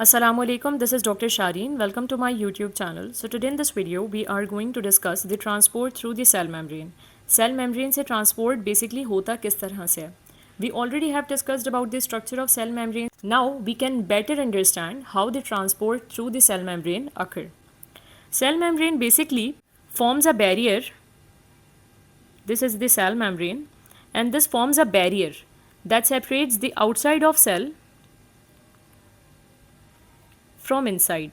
Assalamualaikum, this is Dr. Shireen. Welcome to my YouTube channel. So today in this video, we are going to discuss the transport through the cell membrane. Cell membrane से transport basically होता किस तरह से है? We already have discussed about the structure of cell membrane. Now we can better understand how the transport through the cell membrane occur. Cell membrane basically forms a barrier. This is the cell membrane, and this forms a barrier that separates the outside of cell from inside.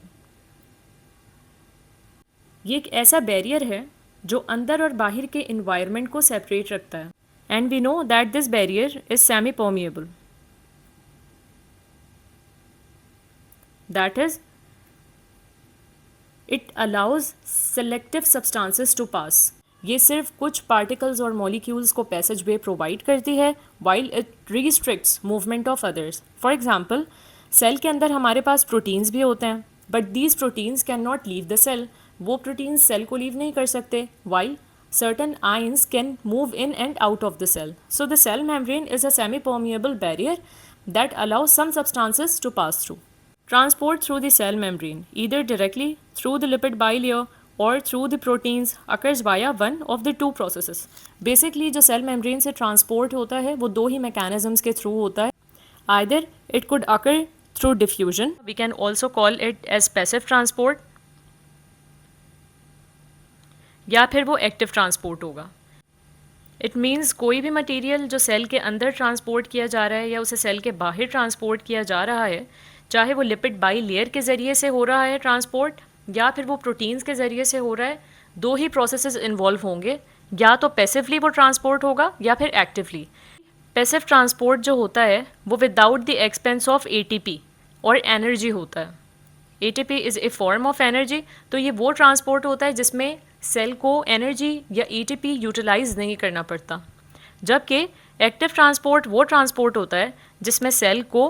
ये एक ऐसा barrier है जो अंदर और बाहर के environment को सेपरेट रखता है. And we know that this barrier is semi permeable. That is it allows selective substances to pass. ये सिर्फ कुछ पार्टिकल्स और मॉलिक्यूल्स को पैसेज वे प्रोवाइड करती है while it restricts movement of others. For example, cell के अंदर हमारे पास प्रोटीन्स भी होते हैं, but these proteins can not leave the cell. वो प्रोटीन्स सेल को लीव नहीं कर सकते, while certain ions can move in and out of the cell. So the cell membrane is a semi-permeable barrier that allows some substances to pass through. Transport through the cell membrane, either directly through the lipid bilayer or through the proteins, occurs via one of the two processes. Basically जो cell membrane से transport होता है वो दो ही mechanisms के through होता है. Either it could occur through diffusion, we can also call it as passive transport, या फिर वो एक्टिव ट्रांसपोर्ट होगा. इट मीन्स कोई भी मटेरियल जो सेल के अंदर ट्रांसपोर्ट किया जा रहा है या उसे सेल के बाहर ट्रांसपोर्ट किया जा रहा है, चाहे वो लिपिड बाई लेयर के ज़रिए से हो रहा है ट्रांसपोर्ट या फिर वो प्रोटीन्स के ज़रिए से हो रहा है, दो ही प्रोसेसेस इन्वॉल्व होंगे. या तो पैसिवली वो ट्रांसपोर्ट होगा या फिर एक्टिवली. पैसिव ट्रांसपोर्ट जो होता है वो without the expense of ATP और एनर्जी होता है. ATP is a form of energy. तो ये वो ट्रांसपोर्ट होता है जिसमें सेल को एनर्जी या एटीपी यूटिलाइज नहीं करना पड़ता. जबकि एक्टिव ट्रांसपोर्ट वो ट्रांसपोर्ट होता है जिसमें सेल को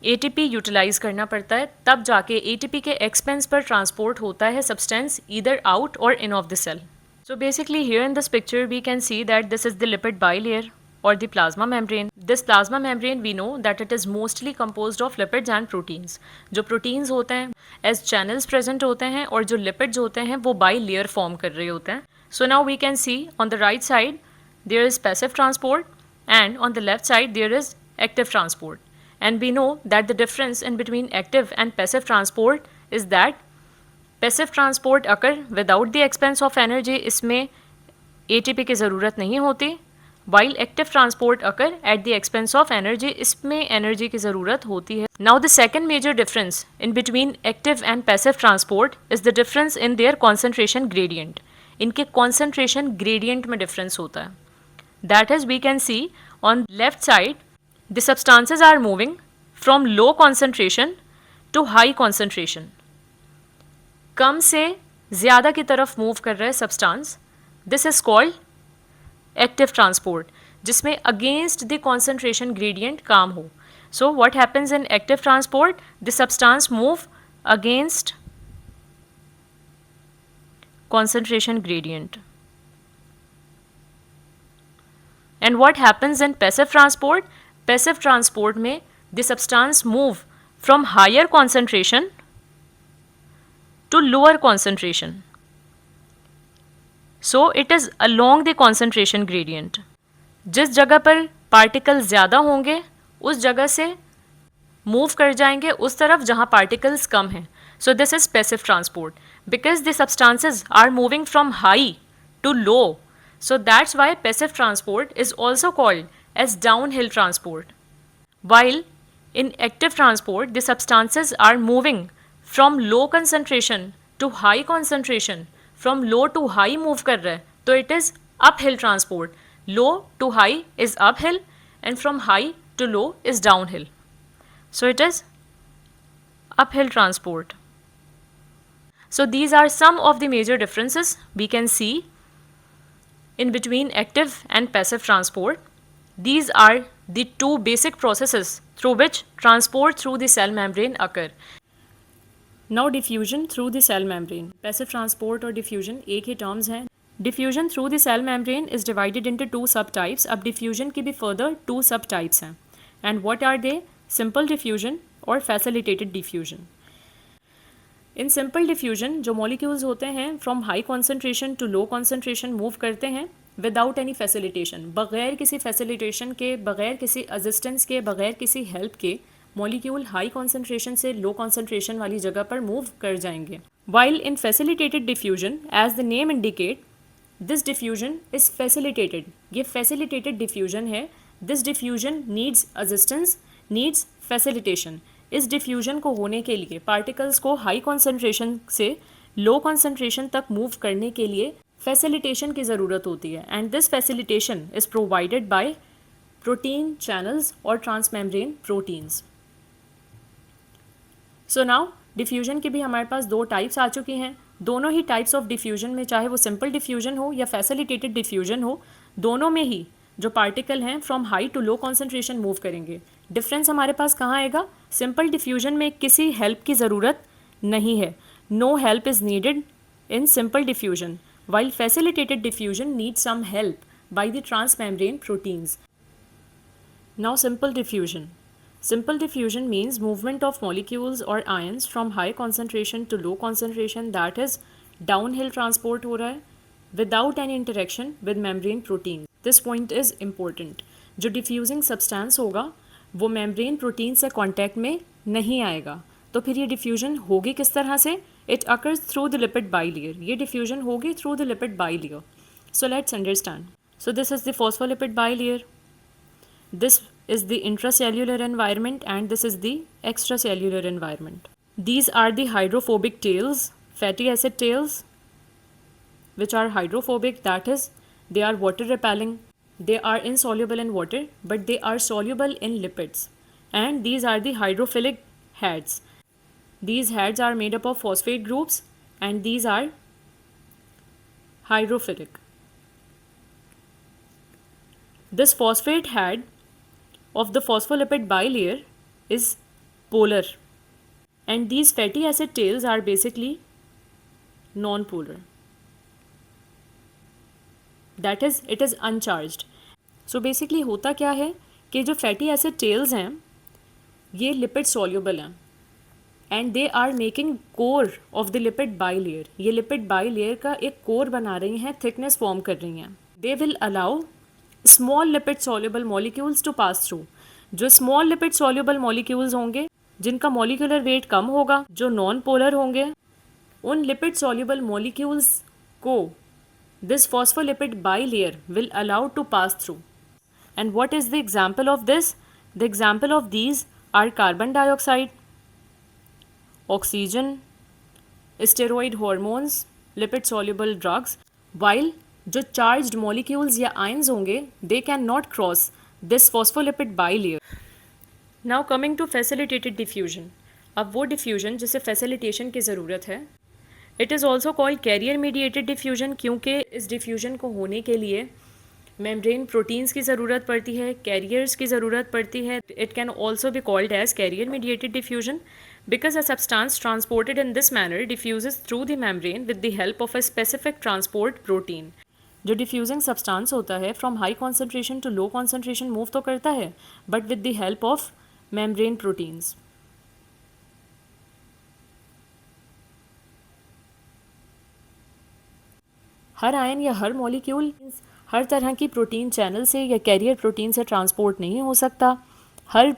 एटीपी यूटिलाइज करना पड़ता है, तब जाके एटीपी के एक्सपेंस पर ट्रांसपोर्ट होता है सब्सटेंस ईदर आउट और in of the cell. So basically here in this picture we can see that this is the lipid bilayer or the plasma membrane. This plasma membrane we know that it is mostly composed of lipids and proteins. जो proteins होते हैं as channels present होते हैं और जो lipids होते हैं वो bilayer form कर रहे होते हैं. So now we can see on the right side there is passive transport and on the left side there is active transport. And we know that the difference in between active and passive transport is that passive transport occur without the expense of energy, इसमें ATP की ज़रूरत नहीं होती. While active transport occur at the expense of energy, इसमें energy की ज़रूरत होती है. Now the second major difference in between active and passive transport is the difference in their concentration gradient. इनके कॉन्सेंट्रेशन ग्रेडियंट में डिफरेंस होता है. That is we can see on left side the substances are moving from low concentration to high concentration. कम से ज़्यादा की तरफ move कर रहा है substance. This is called active transport, जिसमें अगेंस्ट द कॉन्सेंट्रेशन ग्रेडियंट काम हो. So what happens in active transport, the substance move against concentration gradient. And what happens in passive transport, passive transport में the substance move from higher concentration to lower concentration. So it is along the concentration gradient. जिस जगह पर particle ज़्यादा होंगे उस जगह से move कर जाएंगे उस तरफ जहाँ पार्टिकल्स कम हैं. So this is passive transport because the substances are moving from high to low. So that's why passive transport is also called as downhill transport. While in active transport the substances are moving from low concentration to high concentration. From low to high move कर रहा है तो it is up hill transport. Low to high is up hill and from high to low is down hill. So it is up hill transport. So these are some of the major differences we can see in between active and passive transport. These are the two basic processes through which transport through the cell membrane occur. Now diffusion through the cell membrane. Passive transport और diffusion एक ही terms हैं. Diffusion through the cell membrane is divided into two subtypes. अब diffusion की भी further two subtypes हैं. And what are they? Simple diffusion और facilitated diffusion. In simple diffusion जो molecules होते हैं from high concentration to low concentration move करते हैं विदाउट एनी फैसिलिटेशन, बग़ैर किसी फैसिलिटेशन के, बग़ैर किसी असिस्टेंस के, बग़ैर किसी हेल्प के मॉलिक्यूल हाई कॉन्सेंट्रेशन से लो कॉन्सेंट्रेशन वाली जगह पर मूव कर जाएंगे। While in facilitated diffusion, as the name indicate, this diffusion is facilitated, ये फैसिलिटेटेड डिफ्यूजन है। This diffusion needs assistance, needs facilitation. इस डिफ्यूजन को होने के लिए पार्टिकल्स को हाई कॉन्सेंट्रेशन से लो कॉन्सेंट्रेशन तक मूव करने के लिए फैसिलिटेशन की ज़रूरत होती है, and this facilitation is provided by protein channels और transmembrane proteins. So now diffusion की भी हमारे पास दो टाइप्स आ चुकी हैं। दोनों ही टाइप्स ऑफ डिफ्यूजन में, चाहे वो सिंपल डिफ्यूजन हो या फैसिलिटेटेड डिफ्यूजन हो, दोनों में ही जो पार्टिकल हैं from high to low concentration move करेंगे। डिफरेंस हमारे पास कहाँ आएगा? सिंपल डिफ्यूजन में किसी हेल्प की ज़रूरत नहीं है, no help is needed in simple diffusion, while facilitated diffusion needs some help by the transmembrane proteins. Now simple diffusion. Simple diffusion means movement of molecules or ions from high concentration to low concentration, that is downhill transport हो रहा है without any interaction with membrane proteins. This point is important. जो diffusing substance होगा वो membrane protein से contact में नहीं आएगा, तो फिर ये डिफ्यूजन होगी किस तरह से? It occurs through the lipid bilayer, ये डिफ्यूजन होगी through the lipid bilayer. So let's understand. So this is the phospholipid bilayer, this is the intracellular environment and this is the extracellular environment. These are the hydrophobic tails, fatty acid tails which are hydrophobic, that is they are water repelling, they are insoluble in water but they are soluble in lipids, and these are the hydrophilic heads. These heads are made up of phosphate groups and these are hydrophilic. This phosphate head of the phospholipid bilayer is polar and these fatty acid tails are basically non-polar. That is, it is uncharged. So basically होता क्या है कि जो fatty acid tails हैं ये lipid soluble हैं and they are making core of the lipid bilayer. ये lipid bilayer का एक core बना रही हैं, thickness form कर रही हैं. They will allow small lipid soluble molecules to pass through. जो small lipid soluble molecules होंगे जिनका molecular weight कम होगा, जो non polar होंगे, उन lipid soluble molecules को this phospholipid bilayer will allow to pass through. And what is the example of this? The example of these are carbon dioxide, oxygen, steroid hormones, lipid soluble drugs, while जो charged molecules या ions होंगे they cannot cross this phospholipid bilayer. Now coming to facilitated diffusion. अब वो diffusion जिसे facilitation की ज़रूरत है, it is also called carrier mediated diffusion, क्योंकि इस डिफ्यूजन को होने के लिए मेम्ब्रेन प्रोटीन्स की ज़रूरत पड़ती है, कैरियर्स की ज़रूरत पड़ती है. It can also be called as carrier mediated diffusion because a substance transported in this manner diffuses through the membrane with the help of a specific transport protein. जो diffusing substance होता है from high concentration to low concentration move तो करता है but with the help of membrane proteins. हर ion या हर molecule हर तरह की प्रोटीन चैनल से या कैरियर प्रोटीन से ट्रांसपोर्ट नहीं हो सकता. हर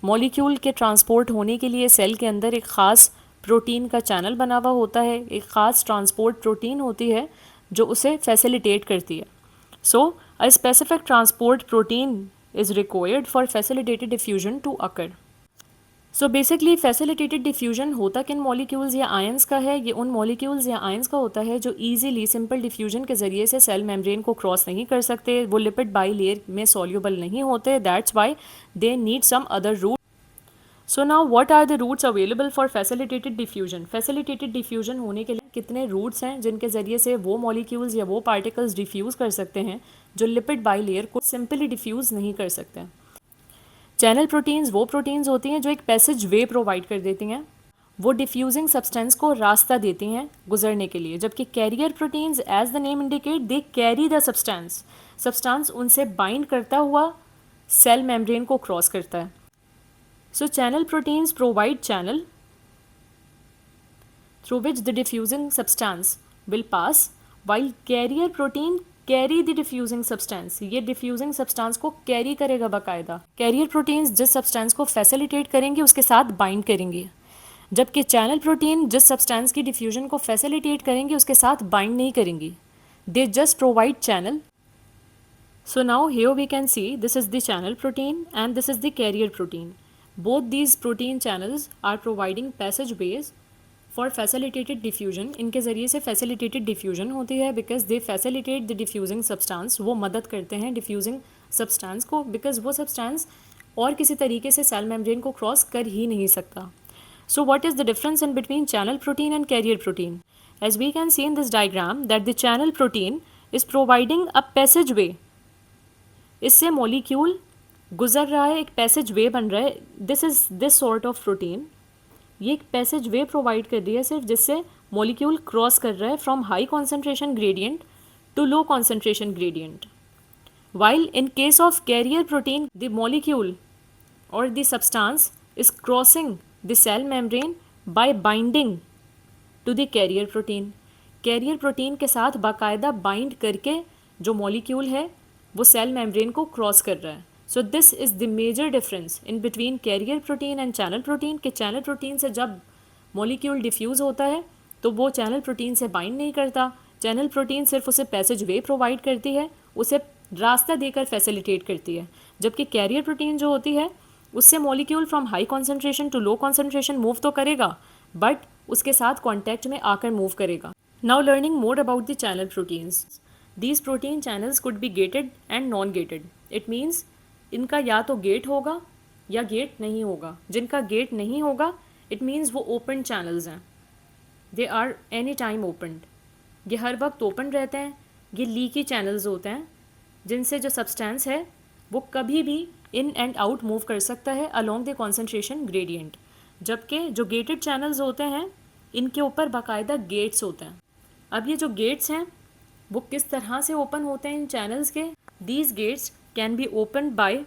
मॉलिक्यूल के ट्रांसपोर्ट होने के लिए सेल के अंदर एक ख़ास प्रोटीन का चैनल बना हुआ होता है, एक ख़ास ट्रांसपोर्ट प्रोटीन होती है जो उसे फैसिलिटेट करती है. So a specific transport protein is required for facilitated diffusion to occur. So basically facilitated diffusion होता किन मॉलिक्यूल्स या आयंस का है? ये उन मॉलिक्यूल्स या आयंस का होता है जो इजीली सिंपल डिफ्यूजन के ज़रिए से सेल मेम्ब्रेन को क्रॉस नहीं कर सकते, वो लिपिड बाइलेयर में सॉल्यूबल नहीं होते. That's why they need some other route. So now what are the routes available for facilitated diffusion? Facilitated diffusion होने के लिए कितने रूट्स हैं जिनके ज़रिए से वो मॉलिक्यूल्स या वो पार्टिकल्स डिफ्यूज़ कर सकते हैं जो लिपिड बाइलेयर को सिंपली डिफ्यूज़ नहीं कर सकते. चैनल प्रोटीन्स वो प्रोटीन्स होती हैं जो एक पैसेज वे प्रोवाइड कर देती हैं, वो डिफ्यूजिंग सब्सटेंस को रास्ता देती हैं गुजरने के लिए. जबकि carrier proteins as the name indicate they carry the substance उनसे बाइंड करता हुआ सेल मेम्ब्रेन को क्रॉस करता है. So channel proteins provide channel through which the diffusing substance will pass, while carrier protein carry the diffusing substance. ये diffusing substance को carry करेगा बाकायदा. Carrier proteins जिस substance को facilitate करेंगे उसके साथ bind करेंगे, जबकि channel protein जिस substance की diffusion को facilitate करेंगे उसके साथ bind नहीं करेंगी. They just provide channel. So now here we can see this is the channel protein and this is the carrier protein. Both these protein channels are providing passageways for facilitated diffusion. इनके ज़रिए से facilitated diffusion होती है because they facilitate the diffusing substance. वो मदद करते हैं diffusing substance को बिकॉज वो सब्सटेंस और किसी तरीके से सेल मेम्ब्रेन को क्रॉस कर ही नहीं सकता. So what is the difference in between channel protein and carrier protein? As we can see in this diagram that the channel protein is providing a passageway. इससे molecule गुजर रहा है, एक पैसेज वे बन रहा है. This is this sort of protein. ये एक पैसेज वे प्रोवाइड कर रही है सिर्फ, जिससे मॉलिक्यूल क्रॉस कर रहा है from high concentration gradient to low concentration gradient. while in case of carrier protein the molecule or the substance is crossing the cell membrane by binding to the carrier protein. carrier protein के साथ बाकायदा bind करके जो molecule है वो cell membrane को cross कर रहा है. So this is the major difference in between carrier protein and channel protein. के चैनल प्रोटीन से जब मॉलिक्यूल डिफ्यूज़ होता है तो वो चैनल प्रोटीन से बाइंड नहीं करता. चैनल प्रोटीन सिर्फ उसे पैसेज वे प्रोवाइड करती है, उसे रास्ता देकर फैसिलिटेट करती है. जबकि कैरियर प्रोटीन जो होती है उससे molecule from high concentration to low concentration move तो करेगा बट उसके साथ कॉन्टैक्ट में आकर मूव करेगा. Now learning more about the channel proteins. These protein channels could be gated and non gated. It means इनका या तो गेट होगा या गेट नहीं होगा. जिनका गेट नहीं होगा इट मीन्स वो ओपन चैनल्स हैं. They are any time opened. ये हर वक्त ओपन रहते हैं. ये लीकी चैनल्स होते हैं जिनसे जो सब्सटेंस है वो कभी भी इन एंड आउट मूव कर सकता है अलोंग द कॉन्सेंट्रेशन ग्रेडियंट. जबकि जो गेटेड चैनल्स होते हैं इनके ऊपर बाकायदा गेट्स होते हैं. अब ये जो गेट्स हैं वो किस तरह से ओपन होते हैं इन चैनल्स के? These gates can be open by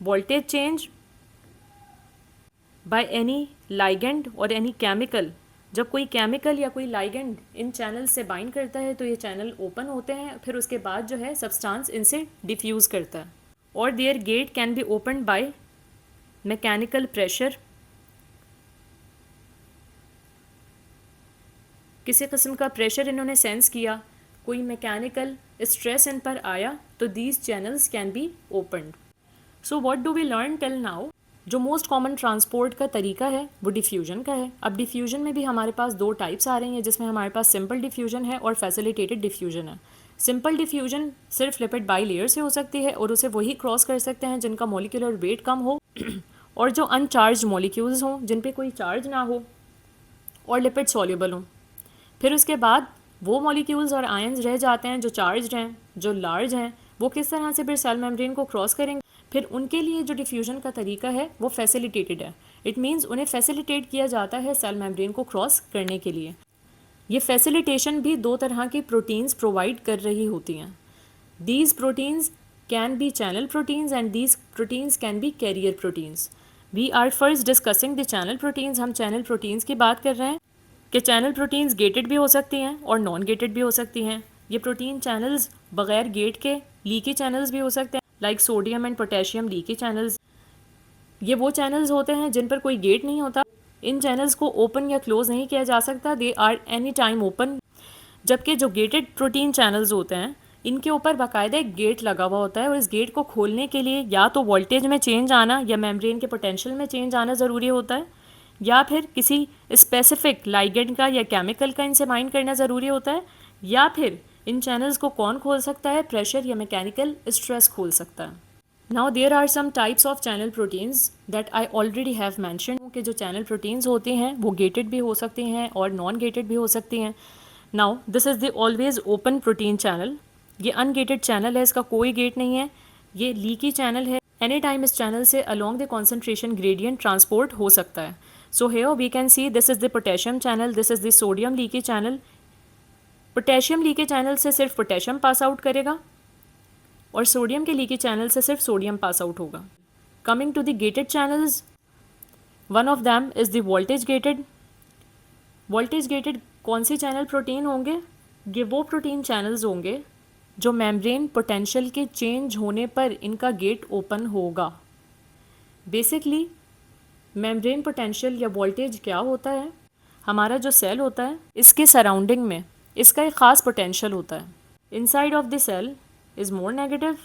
voltage change, by any ligand और एनी केमिकल. जब कोई केमिकल या कोई लाइगेंड इन चैनल से बाइंड करता है तो ये चैनल ओपन होते हैं. फिर उसके बाद जो है सब्सटेंस इनसे डिफ्यूज़ करता है. और their gate can be open by mechanical pressure. किसी किस्म का प्रेशर इन्होंने सेंस किया, कोई मैकेनिकल स्ट्रेस इन पर आया तो these channels can be opened. So what do we learn till now? जो मोस्ट कॉमन ट्रांसपोर्ट का तरीका है वो डिफ्यूजन का है. अब डिफ्यूजन में भी हमारे पास दो टाइप्स आ रही हैं जिसमें हमारे पास सिंपल डिफ्यूजन है और फैसिलिटेटेड डिफ्यूजन है. सिंपल डिफ्यूजन सिर्फ लिपिड बाई लेयर से हो सकती है और उसे वही क्रॉस कर सकते हैं जिनका मॉलिक्यूलर वेट कम हो और जो अनचार्ज मॉलिक्यूल्स हों, जिन पे कोई चार्ज ना हो और लिपिड सॉल्युबल हों. फिर उसके बाद वो मॉलिक्यूल्स और आयंस रह जाते हैं जो चार्ज्ड हैं, जो लार्ज हैं. वो किस तरह से फिर सेल मेम्ब्रेन को क्रॉस करेंगे? फिर उनके लिए जो डिफ्यूजन का तरीका है वो फैसिलिटेटेड है. इट मीन्स उन्हें फैसिलिटेट किया जाता है सेल मेम्ब्रेन को क्रॉस करने के लिए. ये फैसिलिटेशन भी दो तरह की प्रोटीन्स प्रोवाइड कर रही होती हैं. These proteins can be channel proteins and these proteins can be carrier proteins. We are first discussing the channel proteins. हम चैनल प्रोटीन्स की बात कर रहे हैं कि चैनल प्रोटीन्स गेटेड भी हो सकती हैं और नॉन गेटेड भी हो सकती हैं. ये प्रोटीन चैनल्स बग़ैर गेट के लीकी चैनल्स भी हो सकते हैं, like sodium and potassium leaky channels. ये वो चैनल्स होते हैं जिन पर कोई गेट नहीं होता. इन चैनल्स को ओपन या क्लोज नहीं किया जा सकता. They are any time open. जबकि जो गेटेड प्रोटीन चैनल्स होते हैं इनके ऊपर बाकायदा एक गेट लगा हुआ होता है और इस गेट को खोलने के लिए या तो वोल्टेज में चेंज आना या मेम्ब्रेन के पोटेंशियल में चेंज आना ज़रूरी होता है, या फिर किसी स्पेसिफिक लाइगेंड का या केमिकल का इनसे बाइंड करना ज़रूरी होता है, या फिर इन चैनल्स को कौन खोल सकता है? प्रेशर या मैकेनिकल स्ट्रेस खोल सकता है. Now there are some types of channel proteins that I already have mentioned. कि जो चैनल प्रोटीन्स होती हैं वो गेटेड भी हो सकती हैं और नॉन गेटेड भी हो सकती हैं. Now this is the always open protein channel. ये अनगेटेड चैनल है, इसका कोई गेट नहीं है. ये लीकी चैनल है. एनी टाइम इस चैनल से along the concentration gradient transport हो सकता है. So here we can see this is the potassium channel, this is the sodium leaky channel. Potassium leaky channel से सिर्फ पोटेशियम पास आउट करेगा और सोडियम के लीकी चैनल से सिर्फ सोडियम पास आउट होगा. Coming to the gated channels, one of them is the voltage gated. Voltage gated कौन सी चैनल प्रोटीन होंगे? ये वो प्रोटीन चैनल्स होंगे जो मेम्ब्रेन पोटेंशियल के चेंज होने पर इनका गेट ओपन होगा। बेसिकली मेम्ब्रेन पोटेंशियल या वोल्टेज क्या होता है? हमारा जो सेल होता है इसके सराउंडिंग में इसका एक ख़ास पोटेंशियल होता है। Inside of the cell is more negative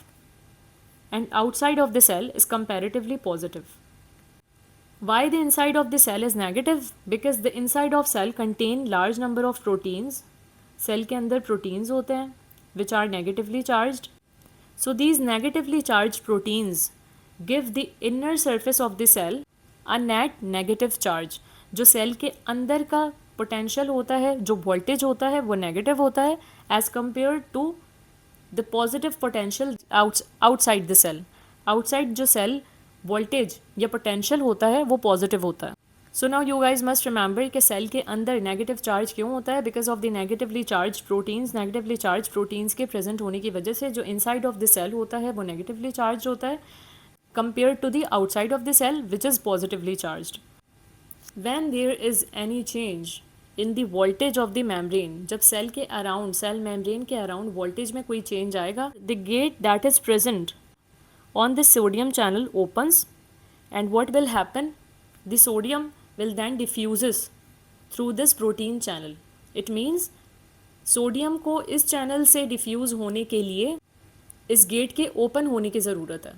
and outside of the cell is comparatively positive. Why the inside of the cell is negative? Because the inside of cell contain large number of proteins. Cell के अंदर proteins होते हैं which are negatively charged. So these negatively charged proteins give the inner surface of the cell a net negative charge. जो cell के अंदर का potential होता है, जो voltage होता है वो negative होता है as compared to the positive potential outside the cell. outside जो cell voltage या potential होता है वो positive होता है. So now you guys must remember कि cell के अंदर negative charge क्यों होता है? Because of the negatively charged proteins. negatively charged proteins के present होने की वजह से जो inside of the cell होता है वो negatively charged होता है compared to the outside of the cell which is positively charged. When there is any change in the voltage of the membrane, जब सेल के अराउंड, सेल मेम्ब्रेन के around voltage में कोई चेंज आएगा, the gate that is present on the sodium channel opens and what will happen, the sodium will then diffuses through this protein channel. It means sodium को इस channel से diffuse होने के लिए इस गेट के ओपन होने की ज़रूरत है.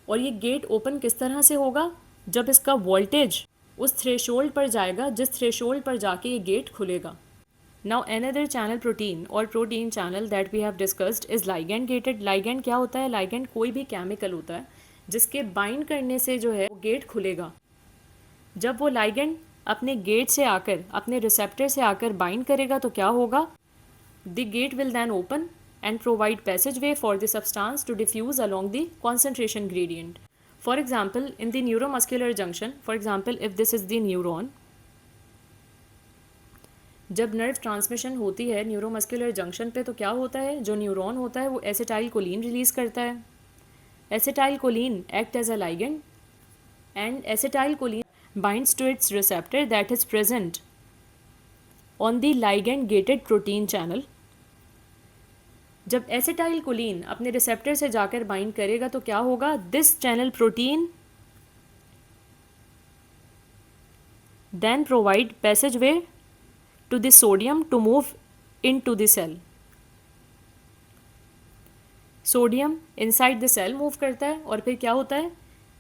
और ये गेट ओपन किस तरह से होगा? जब इसका वोल्टेज उस थ्रेशोल्ड पर जाएगा जिस थ्रेशोल्ड पर जाके ये गेट खुलेगा. Now another channel protein or protein channel that we have discussed is ligand gated. Ligand क्या होता है? लाइगैंड कोई भी केमिकल होता है जिसके बाइंड करने से जो है वो गेट खुलेगा. जब वो लाइगैंड अपने गेट से आकर, अपने रिसेप्टर से आकर बाइंड करेगा तो क्या होगा? The gate will then open and provide passageway for the substance to diffuse along the concentration gradient. For example, in the neuromuscular junction, for example, if this is the neuron, जब nerve transmission होती है neuromuscular junction पे तो क्या होता है? जो neuron होता है वो एसिटाइल कोलिन रिलीज़ करता है. Acetylcholine act as a ligand and acetylcholine binds to its receptor that is present on the ligand gated protein channel. जब एसिटाइल कोलिन अपने रिसेप्टर से जाकर बाइंड करेगा तो क्या होगा? This channel protein then provide passageway to the sodium to move into the cell. Sodium inside the cell move करता है और फिर क्या होता है?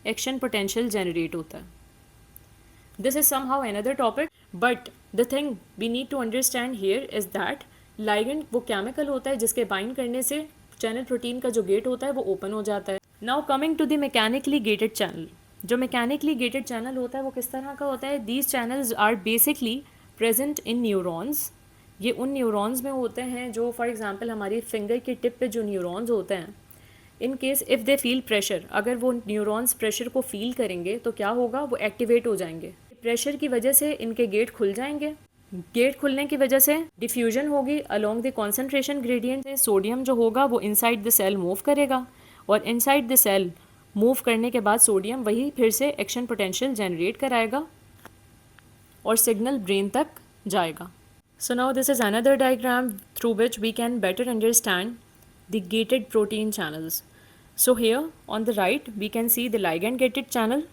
एक्शन पोटेंशियल जनरेट होता है. This is somehow another topic, but the thing we need to understand here is that ligand वो केमिकल होता है जिसके बाइंड करने से चैनल प्रोटीन का जो गेट होता है वो ओपन हो जाता है. Now coming to the mechanically gated channel. जो मैकेनिकली गेटेड चैनल होता है वो किस तरह का होता है? These channels are basically present in neurons. ये उन न्यूरॉन्स में होते हैं जो फॉर एग्जांपल हमारी फिंगर के टिप पे जो न्यूरॉन्स होते हैं, in case if they feel pressure, अगर वो न्यूरॉन्स प्रेशर को फील करेंगे तो क्या होगा? वो एक्टिवेट हो जाएंगे. प्रेशर की वजह से इनके गेट खुल जाएंगे. गेट खुलने की वजह से डिफ्यूजन होगी अलोंग द कॉन्सेंट्रेशन ग्रेडियंट से. सोडियम जो होगा वो इनसाइड द सेल मूव करेगा और इनसाइड द सेल मूव करने के बाद सोडियम वही फिर से एक्शन पोटेंशियल जनरेट कराएगा और सिग्नल ब्रेन तक जाएगा. So now this is another diagram through which we can better understand the gated protein channels. So here on the right we can see the ligand gated channel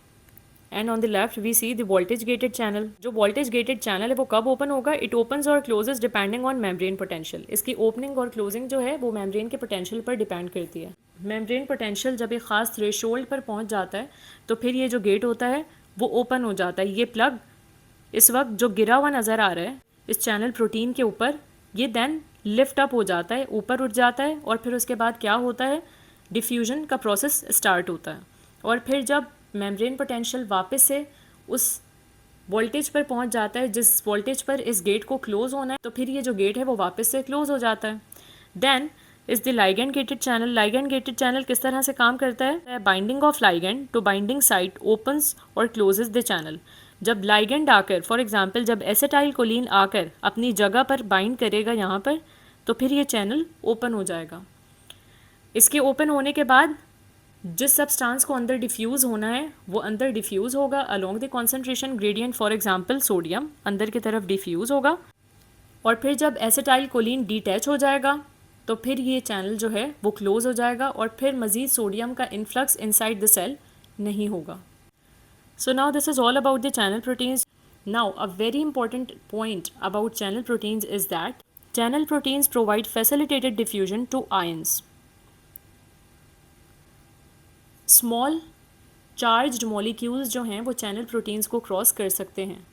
and on the left we see the voltage gated channel. जो voltage gated channel है वो कब open होगा? It opens और closes depending on membrane potential. इसकी opening और closing जो है वो मेम्ब्रेन के पोटेंशियल पर डिपेंड करती है. मेम्ब्रेन पोटेंशियल जब एक ख़ास थ्रेशोल्ड पर पहुंच जाता है तो फिर ये जो गेट होता है वो ओपन हो जाता है. ये प्लग इस वक्त जो गिरा हुआ नज़र आ रहा है इस चैनल प्रोटीन के ऊपर, ये दैन लिफ्ट अप हो जाता है, ऊपर उठ जाता है और फिर उसके बाद क्या होता है? डिफ्यूजन का प्रोसेस स्टार्ट होता है. और फिर जब मेम्ब्रेन पोटेंशियल वापस से उस वोल्टेज पर पहुंच जाता है जिस वोल्टेज पर इस गेट को क्लोज़ होना है, तो फिर ये जो गेट है वो वापस से क्लोज़ हो जाता है. Then is the ligand gated channel. Ligand gated channel किस तरह से काम करता है? Binding of ligand to binding site opens और क्लोजेस द चैनल. जब लाइगैंड आकर, फॉर एग्जांपल जब एसिटाइल कोलिन आकर अपनी जगह पर बाइंड करेगा यहाँ पर, तो फिर ये चैनल ओपन हो जाएगा. इसके ओपन होने के बाद जिस सब्सटेंस को अंदर डिफ्यूज़ होना है वो अंदर डिफ्यूज़ होगा along the concentration gradient, for example sodium अंदर की तरफ डिफ्यूज़ होगा, और फिर जब एसिटाइल कोलिन डिटैच हो जाएगा तो फिर ये चैनल जो है वो क्लोज़ हो जाएगा और फिर मज़ीद सोडियम का इन्फ्लक्स इनसाइड द सेल नहीं होगा. So now this is all about the channel proteins. Now a very important point about channel proteins is that channel proteins provide facilitated diffusion to ions. Small charged molecules जो हैं वो channel proteins को cross कर सकते हैं,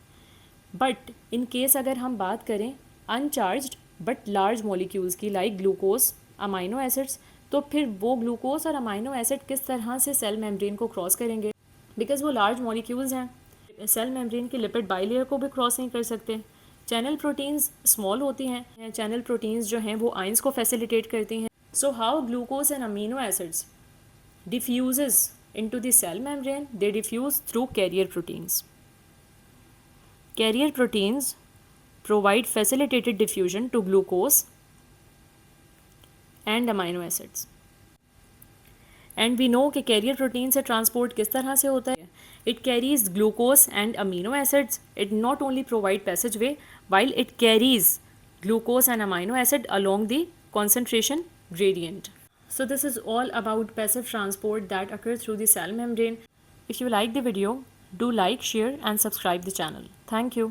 but in case अगर हम बात करें अनचार्ज्ड बट लार्ज मॉलिक्यूल्स की लाइक ग्लूकोज, अमाइनो एसिड्स, तो फिर वो ग्लूकोज और अमाइनो एसिड किस तरह से सेल मेम्ब्रेन को क्रॉस करेंगे, बिकॉज वो लार्ज मॉलिक्यूल्स हैं, सेल मेम्ब्रेन की लिपिड बाइलेयर को भी क्रॉस नहीं कर सकते. चैनल प्रोटीन्स स्मॉल होती हैं, चैनल प्रोटीन्स जो हैं वो आयंस को फैसिलिटेट करती हैं. So how glucose and amino acids diffuses into the cell membrane? They diffuse through carrier proteins. Carrier proteins provide facilitated diffusion to glucose and amino acids. And we know कि carrier protein से transport किस तरह से होता है. It carries glucose and amino acids. It not only provide passageway while it carries glucose and amino acid along the concentration gradient. So this is all about passive transport that occurs through the cell membrane. If you like the video, do like, share and subscribe the channel. Thank you.